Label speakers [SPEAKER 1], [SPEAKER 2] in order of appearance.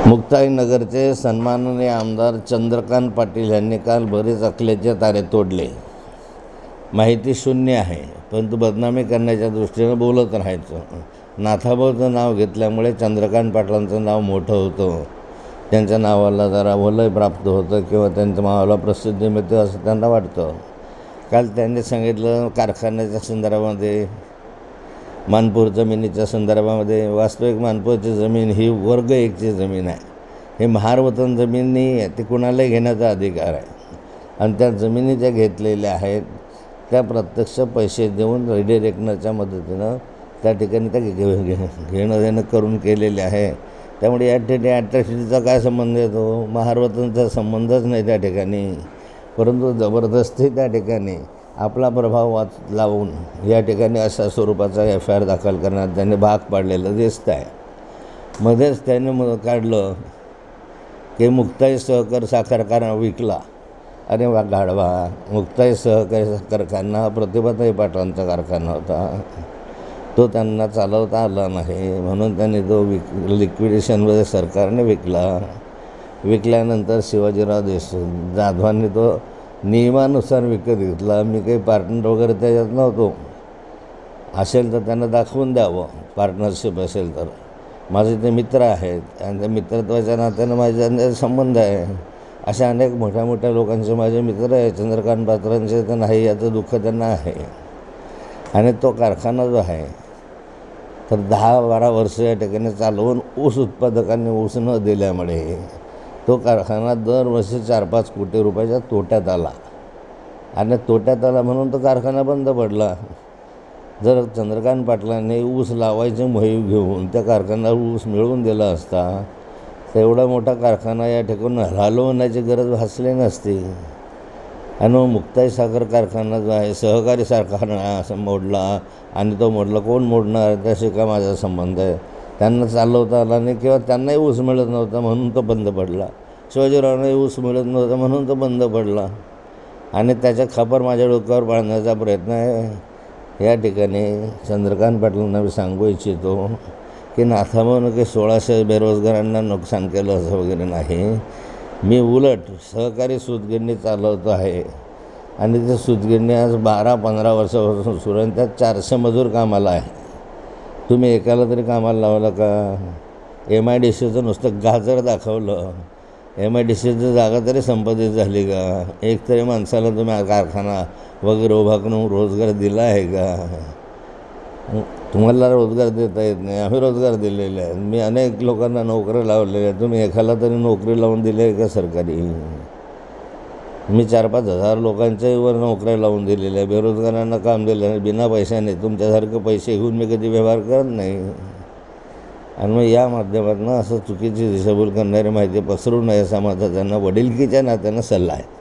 [SPEAKER 1] मुक्ताईनगरचे सन्माननीय आमदार चंद्रकांत पाटील यांनी काल बरेच अकलेचे तारे तोडले. माहिती शून्य आहे, परंतु बदनामी करण्याच्या दृष्टीनं बोलत राहायचं. नाथाभाऊचं नाव घेतल्यामुळे चंद्रकांत पाटलांचं नाव मोठं होतं, त्यांच्या नावाला जरा वलय प्राप्त होतं किंवा त्यांच्या नावाला प्रसिद्धी मिळते असं त्यांना वाटतं. काल त्यांनी सांगितलं कारखान्याच्या संदर्भामध्ये, मानपूर जमिनीच्या संदर्भामध्ये. वास्तविक मानपूरची जमीन ही वर्ग 1ची जमीन आहे. हे महारवतन जमीन नाही आहे, ती कुणालाही घेण्याचा अधिकार आहे. आणि त्या जमिनी ज्या घेतलेल्या आहेत त्या प्रत्यक्ष पैसे देऊन रिडिरेक्टरच्या मदतीनं त्या ठिकाणी त्या घेणं देणं करून केलेले आहे. त्यामुळे या ठिकाणी अट्रॅक्टिव्हिटीचा काय संबंध येतो? महारवतनचा संबंधच नाही त्या ठिकाणी. परंतु जबरदस्ती त्या ठिकाणी आपला प्रभाव लावून या ठिकाणी अशा स्वरूपाचा FIR दाखल करण्यात त्यांनी भाग पाडलेलं दिसत आहे. मध्येच त्याने काढलं की मुक्ताई सहकारी साखर कारखाना विकला. अरे वा गाढवा, मुक्ताई सहकारी साखर कारखाना प्रतिभाताई पाटलांचा कारखाना होता, तो त्यांना चालवता आला नाही म्हणून त्यांनी तो लिक्विडेशनमध्ये सरकारने विकला. विकल्यानंतर शिवाजीराव जाधवांनी तो नियमानुसार विकत घेतला. मी काही पार्टनर वगैरे त्याच्यात नव्हतो. असेल तर त्यांना दाखवून द्यावं, पार्टनरशिप असेल तर. माझे ते मित्र आहेत आणि त्या मित्रत्वाच्या नात्यानं माझ्या संबंध आहे. अशा अनेक मोठ्या मोठ्या लोकांचे माझे मित्र आहे. चंद्रकांत पाटलांचे तर नाही याचं दुःख त्यांना आहे. आणि तो कारखाना जो आहे तर 10-12 वर्ष या ठिकाणी चालवून ऊस उत्पादकांनी ऊस न दिल्यामुळे तो कारखाना दरवर्षी 4-5 कोटी रुपयाच्या तोट्यात आला. आणि तोट्यात आला म्हणून तो कारखाना बंद पडला. जर चंद्रकांत पाटलांनी ऊस लावायची मोहीम घेऊन त्या कारखान्याला ऊस मिळवून दिला असता तर एवढा मोठा कारखाना या ठिकाणी हलवण्याची गरज भासली नसती. आणि मुक्ताई साखर कारखाना जो आहे सहकारी कारखाना असं मोडला. आणि तो मोडला, कोण मोडणार त्याशी का माझा संबंध आहे? त्यांना चालवता आला नाही किंवा त्यांनाही ऊस मिळत नव्हता म्हणून तो बंद पडला. शिवाजीरावांनाही ऊस मिळत नव्हता म्हणून तो बंद पडला. आणि त्याच्या खापर माझ्या डोक्यावर पाडण्याचा प्रयत्न आहे. या ठिकाणी चंद्रकांत पाटलांना मी सांगू इच्छितो की नाथाभाऊनं काही 1600 बेरोजगारांना नुकसान केलं असं वगैरे नाही. मी उलट सहकारी सूतगिरणी चालवतो आहे आणि ते सूतगिरणी आज 12-15 वर्षापासून सुरू आहे. त्यात 400 मजूर कामाला आहे. तुम्ही एकाला तरी कामाला लावलं का? MIDCचं नुसतं गाजर दाखवलं. MIDCची जागा तरी संपादित झाली का? एक तरी माणसाला तुम्ही कारखाना वगैरे उभा करून रोजगार दिला आहे का? तुम्हाला रोजगार देता येत नाही. आम्ही रोजगार दिलेले आहेत. मी अनेक लोकांना नोकऱ्या लावलेल्या आहेत. तुम्ही एकाला तरी नोकरी लावून दिली आहे का सरकारी? मी 4-5 हजार लोकांच्यावर नोकऱ्या लावून दिलेल्या आहे. बेरोजगारांना काम दिलं नाही बिना पैशाने. तुमच्यासारखे पैसे घेऊन मी कधी व्यवहार करत नाही. आणि मग या माध्यमातून असं चुकीची दिशाभूल करणारी माहिती पसरू नये असा माझा त्यांना वडिलकीच्या नात्यानं सल्ला आहे.